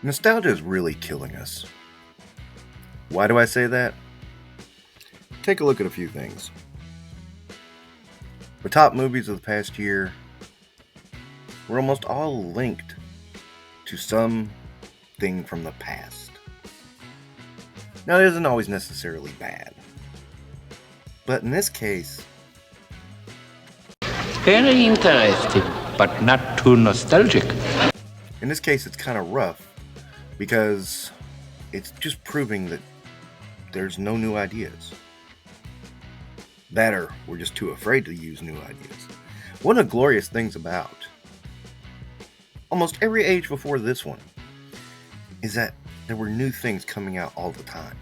Nostalgia is really killing us. Why do I say that? Take a look at a few things. The top movies of the past year were almost all linked to something from the past. Now, it isn't always necessarily bad. But in this case... Very interesting, but not too nostalgic. In this case, it's kind of rough because it's just proving that there's no new ideas. That or we're just too afraid to use new ideas. One of the glorious things about almost every age before this one is that there were new things coming out all the time.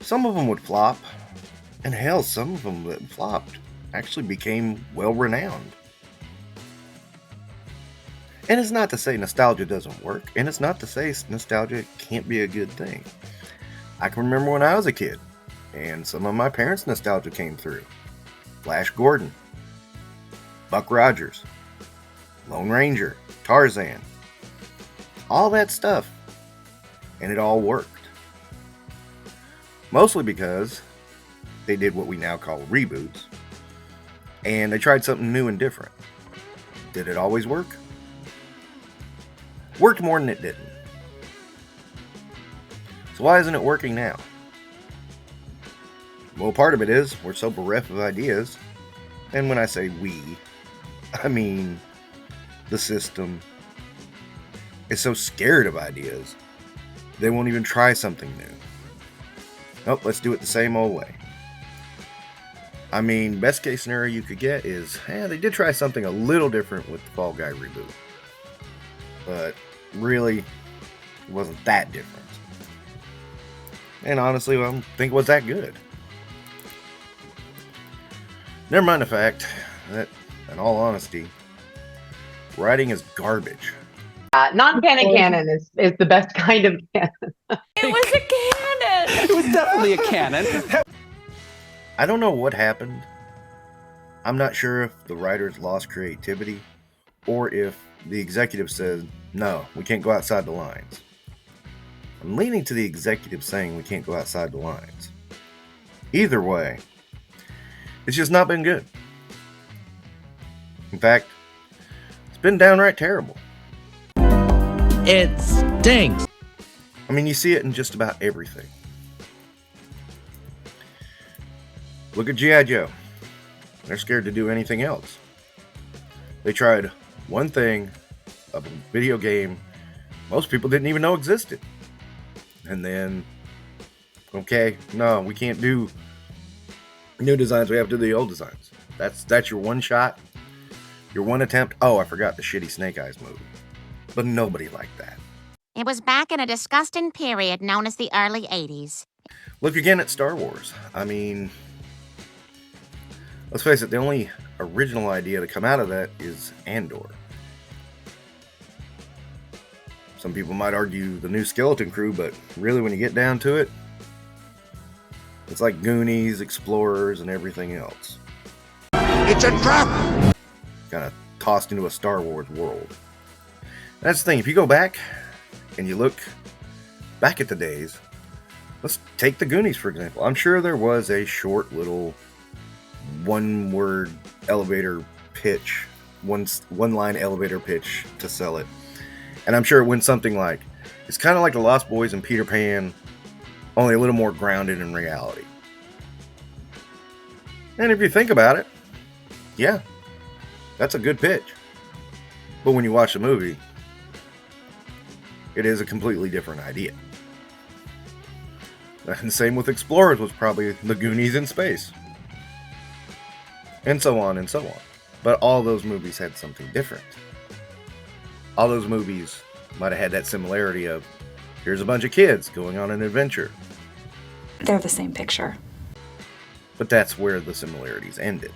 Some of them would flop, and hell, some of them that flopped actually became well-renowned. And it's not to say nostalgia doesn't work, and it's not to say nostalgia can't be a good thing. I can remember when I was a kid, and some of my parents' nostalgia came through. Flash Gordon, Buck Rogers, Lone Ranger, Tarzan, all that stuff, and it all worked. Mostly because they did what we now call reboots, and they tried something new and different. Did it always work? Worked more than it didn't. So why isn't it working now? Well, part of it is we're so bereft of ideas, and when I say we, I mean the system is so scared of ideas, they won't even try something new. Nope, let's do it the same old way. I mean, best case scenario you could get is, they did try something a little different with the Fall Guy reboot. But really, it wasn't that different. And honestly, I don't think it was that good. Never mind the fact that, in all honesty, writing is garbage. Non-canon canon is the best kind of canon. It was a cannon! It was definitely a cannon. I don't know what happened. I'm not sure if the writers lost creativity or if the executive said, no, we can't go outside the lines. I'm leaning to the executive saying we can't go outside the lines. Either way, it's just not been good. In fact, it's been downright terrible. It stinks. I mean, you see it in just about everything. Look at G.I. Joe. They're scared to do anything else. They tried one thing, a video game most people didn't even know existed. And then, okay, no, we can't do new designs. We have to do the old designs. That's your one shot, your one attempt. Oh, I forgot the shitty Snake Eyes movie. But nobody liked that. It was back in a disgusting period known as the early 80s. Look again at Star Wars. I mean, let's face it, the only original idea to come out of that is Andor. Some people might argue the new Skeleton Crew, but really when you get down to it, it's like Goonies, Explorers, and everything else. It's a trap! Kind of tossed into a Star Wars world. That's the thing, if you go back and you look back at the days, let's take the Goonies for example. I'm sure there was a short little one-word elevator pitch, one-line elevator pitch to sell it. And I'm sure it went something like, it's kind of like the Lost Boys and Peter Pan, only a little more grounded in reality. And if you think about it, yeah, that's a good pitch. But when you watch the movie, it is a completely different idea. And the same with Explorers was probably the Goonies in space. And so on and so on. But all those movies had something different. All those movies might have had that similarity of, here's a bunch of kids going on an adventure. They're the same picture. But that's where the similarities ended.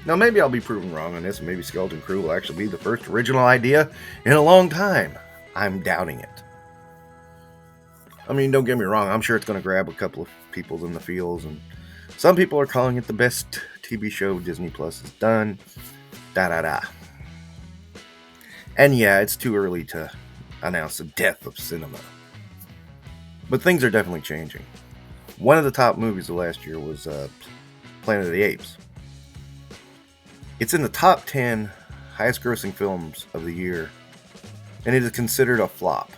Now maybe I'll be proven wrong on this, and maybe Skeleton Crew will actually be the first original idea in a long time. I'm doubting it. I mean, don't get me wrong, I'm sure it's going to grab a couple of people in the fields, and some people are calling it the best TV show Disney Plus has done. Da-da-da. And yeah, it's too early to announce the death of cinema. But things are definitely changing. One of the top movies of last year was Planet of the Apes. It's in the top 10 highest grossing films of the year, and it is considered a flop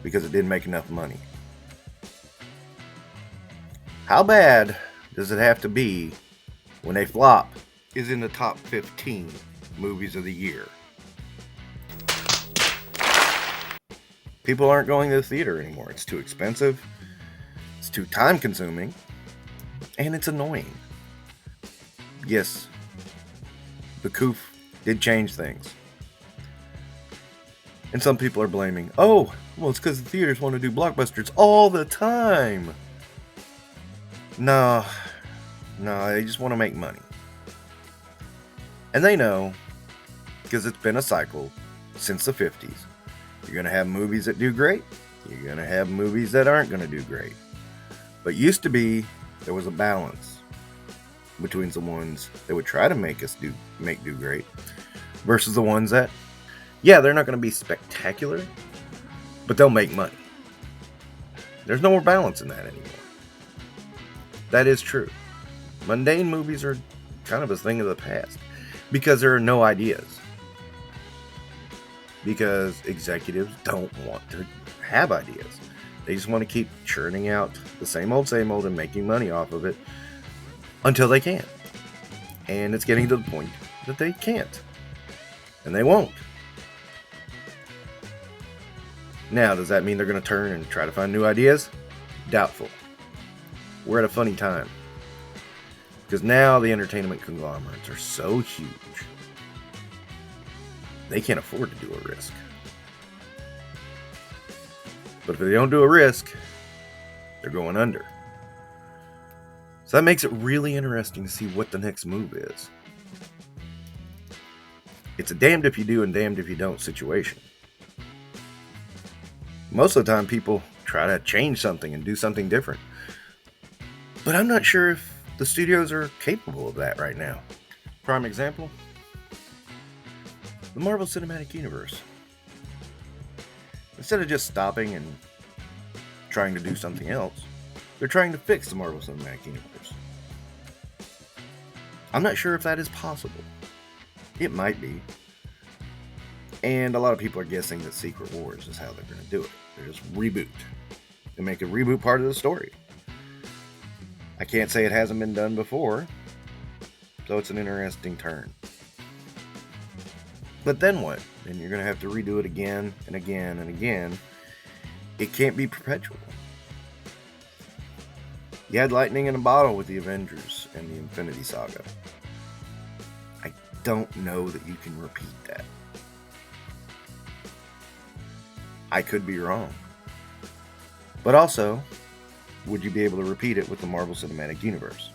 because it didn't make enough money. How bad does it have to be when a flop is in the top 15 movies of the year? People aren't going to the theater anymore. It's too expensive, it's too time consuming, and it's annoying. Yes, the coof did change things. And some people are blaming, oh, well, it's because the theaters want to do blockbusters all the time. No, they just want to make money. And they know, because it's been a cycle since the 50s. You're going to have movies that do great. You're going to have movies that aren't going to do great. But used to be, there was a balance between the ones that would try to make us do great versus the ones that, yeah, they're not going to be spectacular, but they'll make money. There's no more balance in that anymore. That is true. Mundane movies are kind of a thing of the past because there are no ideas. Because executives don't want to have ideas. They just want to keep churning out the same old and making money off of it until they can. And it's getting to the point that they can't. And they won't. Now, does that mean they're going to turn and try to find new ideas? Doubtful. We're at a funny time. Because now the entertainment conglomerates are so huge, they can't afford to do a risk. But if they don't do a risk, they're going under. So that makes it really interesting to see what the next move is. It's a damned if you do and damned if you don't situation. Most of the time people try to change something and do something different. But I'm not sure if the studios are capable of that right now. Prime example, the Marvel Cinematic Universe. Instead of just stopping and trying to do something else, they're trying to fix the Marvel Cinematic Universe. I'm not sure if that is possible. It might be. And a lot of people are guessing that Secret Wars is how they're going to do it. They just reboot. They make a reboot part of the story. I can't say it hasn't been done before, so it's an interesting turn. But then what? Then you're going to have to redo it again and again and again. It can't be perpetual. You had lightning in a bottle with the Avengers and the Infinity Saga. I don't know that you can repeat that. I could be wrong. But also, would you be able to repeat it with the Marvel Cinematic Universe?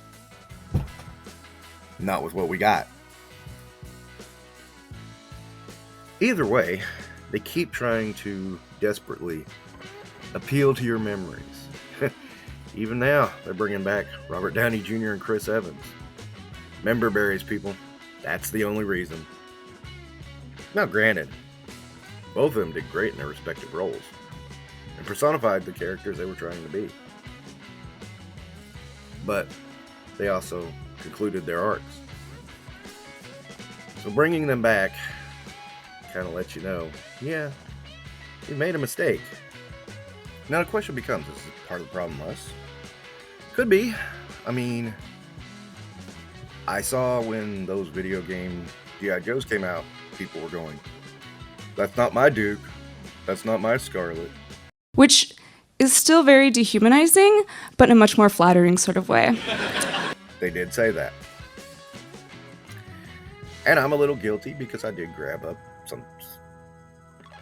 Not with what we got. Either way, they keep trying to desperately appeal to your memories. Even now, they're bringing back Robert Downey Jr. and Chris Evans. Member berries, people. That's the only reason. Now, granted, both of them did great in their respective roles and personified the characters they were trying to be. But they also concluded their arcs. So bringing them back kind of lets you know, yeah, we made a mistake. Now the question becomes, is it part of the problem us? Could be. I mean, I saw when those video game G.I. Joes came out, people were going, that's not my Duke, that's not my Scarlet. Which is still very dehumanizing, but in a much more flattering sort of way. They did say that. And I'm a little guilty because I did grab up some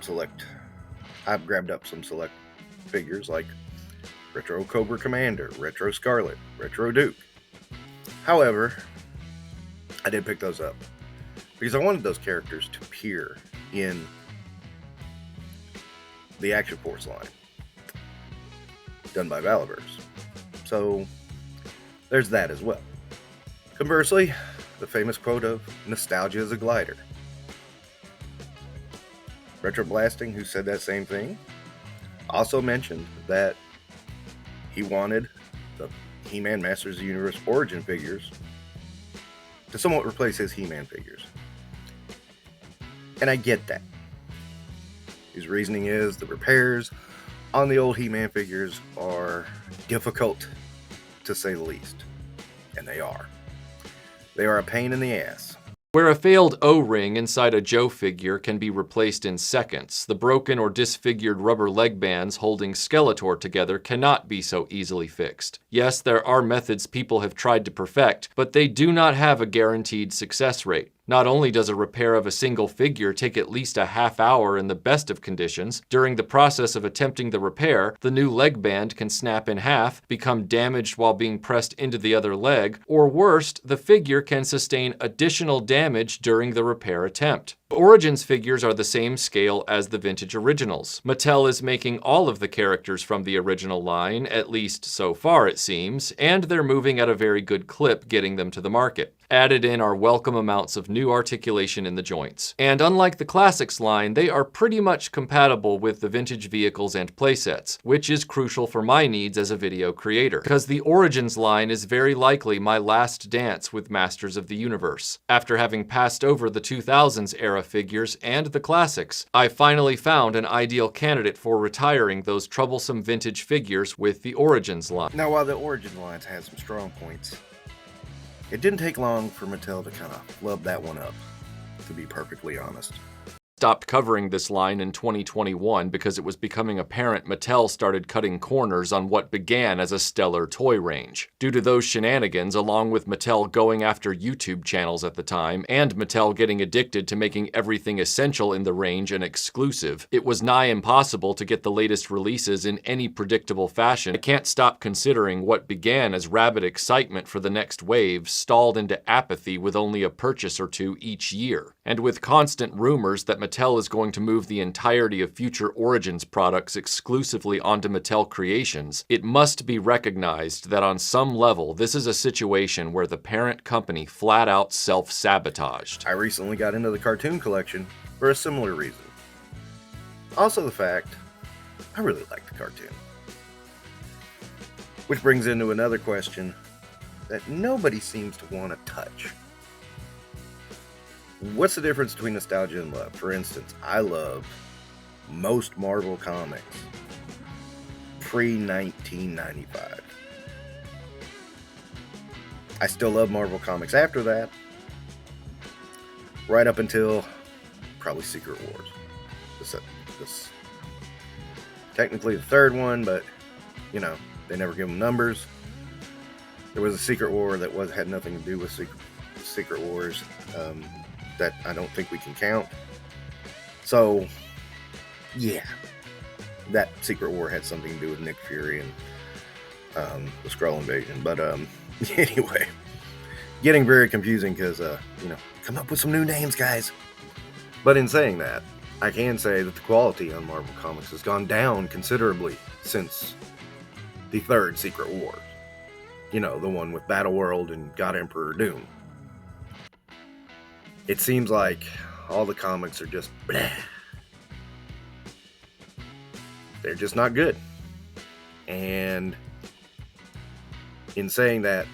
select figures like Retro Cobra Commander, Retro Scarlet, Retro Duke. However, I did pick those up because I wanted those characters to appear in the Action Force line done by Valiverse. So there's that as well. Conversely, the famous quote of nostalgia is a glider. Retroblasting, who said that same thing, also mentioned that he wanted the He-Man Masters of the Universe origin figures to somewhat replace his He-Man figures. And I get that. His reasoning is the repairs on the old He-Man figures are difficult, to say the least. And they are. They are a pain in the ass. Where a failed O-ring inside a Joe figure can be replaced in seconds, the broken or disfigured rubber leg bands holding Skeletor together cannot be so easily fixed. Yes, there are methods people have tried to perfect, but they do not have a guaranteed success rate. Not only does a repair of a single figure take at least a half hour in the best of conditions, during the process of attempting the repair, the new leg band can snap in half, become damaged while being pressed into the other leg, or worst, the figure can sustain additional damage during the repair attempt. Origins figures are the same scale as the vintage originals. Mattel is making all of the characters from the original line, at least so far it seems, and they're moving at a very good clip getting them to the market. Added in are welcome amounts of new articulation in the joints. And unlike the Classics line, they are pretty much compatible with the vintage vehicles and playsets, which is crucial for my needs as a video creator, because the Origins line is very likely my last dance with Masters of the Universe. After having passed over the 2000s era figures and the Classics, I finally found an ideal candidate for retiring those troublesome vintage figures with the Origins line. Now, while the Origins lines had some strong points, it didn't take long for Mattel to kind of flub that one up, to be perfectly honest. Stopped covering this line in 2021 because it was becoming apparent Mattel started cutting corners on what began as a stellar toy range. Due to those shenanigans, along with Mattel going after YouTube channels at the time, and Mattel getting addicted to making everything essential in the range an exclusive, it was nigh impossible to get the latest releases in any predictable fashion. I can't stop considering what began as rabid excitement for the next wave stalled into apathy with only a purchase or two each year. And with constant rumors that Mattel is going to move the entirety of future Origins products exclusively onto Mattel Creations, it must be recognized that on some level this is a situation where the parent company flat out self-sabotaged. I recently got into the cartoon collection for a similar reason. Also the fact, I really like the cartoon. Which brings into another question that nobody seems to want to touch. What's the difference between nostalgia and love? For instance, I love most Marvel comics pre-1995. I still love Marvel comics after that, right up until probably Secret Wars. This technically the third one, but you know, they never give them numbers. There was a Secret War that had nothing to do with Secret Wars. That I don't think we can count. So, yeah, that Secret War had something to do with Nick Fury and the Skrull invasion. But anyway, getting very confusing because, come up with some new names, guys. But in saying that, I can say that the quality on Marvel Comics has gone down considerably since the third Secret War. You know, the one with Battle World and God Emperor Doom. It seems like all the comics are just bleh. They're just not good. And in saying that,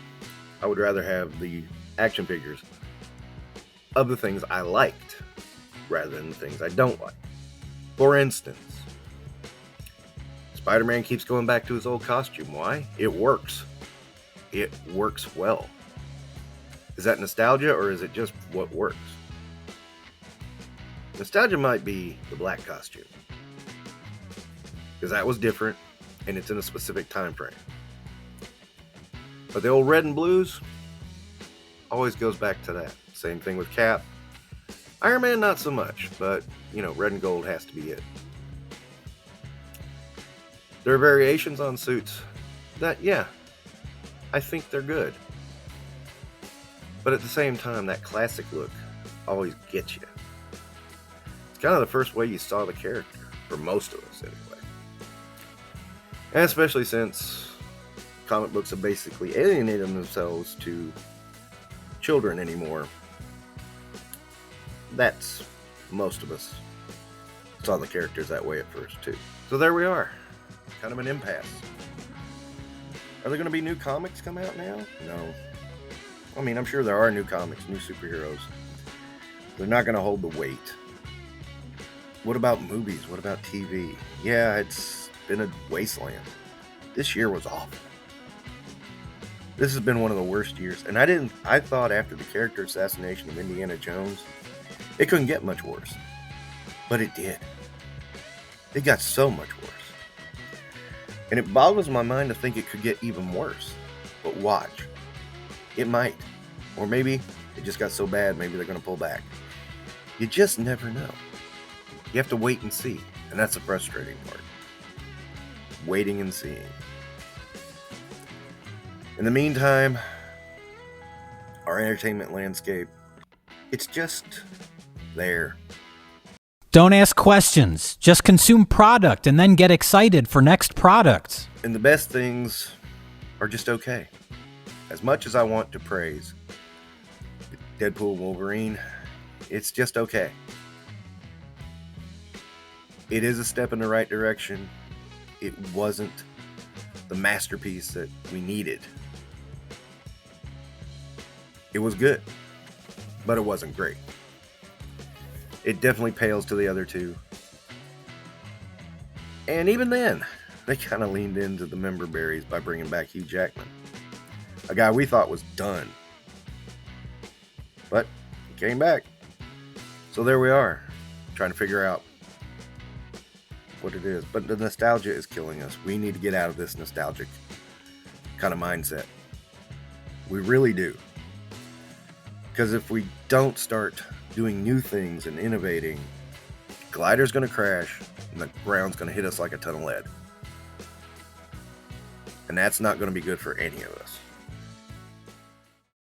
I would rather have the action figures of the things I liked rather than the things I don't like. For instance, Spider-Man keeps going back to his old costume. Why? It works. It works well. Is that nostalgia or is it just what works? Nostalgia might be the black costume, because that was different and it's in a specific time frame. But the old red and blues always goes back to that. Same thing with Cap. Iron Man not so much, but red and gold has to be it. There are variations on suits that, yeah, I think they're good. But at the same time, that classic look always gets you. It's kind of the first way you saw the character, for most of us anyway. And especially since comic books have basically alienated themselves to children anymore. That's most of us. saw the characters that way at first too. So there we are. Kind of an impasse. Are there going to be new comics come out now? No. I mean, I'm sure there are new comics, new superheroes. They're not going to hold the weight. What about movies? What about TV? Yeah, it's been a wasteland. This year was awful. This has been one of the worst years. And I thought after the character assassination of Indiana Jones, it couldn't get much worse. But it did. It got so much worse. And it boggles my mind to think it could get even worse. But watch. It might. Or maybe it just got so bad, maybe they're going to pull back. You just never know. You have to wait and see. And that's the frustrating part. Waiting and seeing. In the meantime, our entertainment landscape, it's just there. Don't ask questions. Just consume product and then get excited for next products. And the best things are just okay. As much as I want to praise Deadpool and Wolverine, it's just okay. It is a step in the right direction. It wasn't the masterpiece that we needed. It was good, but it wasn't great. It definitely pales to the other two. And even then, they kind of leaned into the member berries by bringing back Hugh Jackman, a guy we thought was done. But he came back. So there we are, trying to figure out what it is. But the nostalgia is killing us. We need to get out of this nostalgic kind of mindset. We really do. Because if we don't start doing new things and innovating, Glider's going to crash and the ground's going to hit us like a ton of lead. And that's not going to be good for any of us.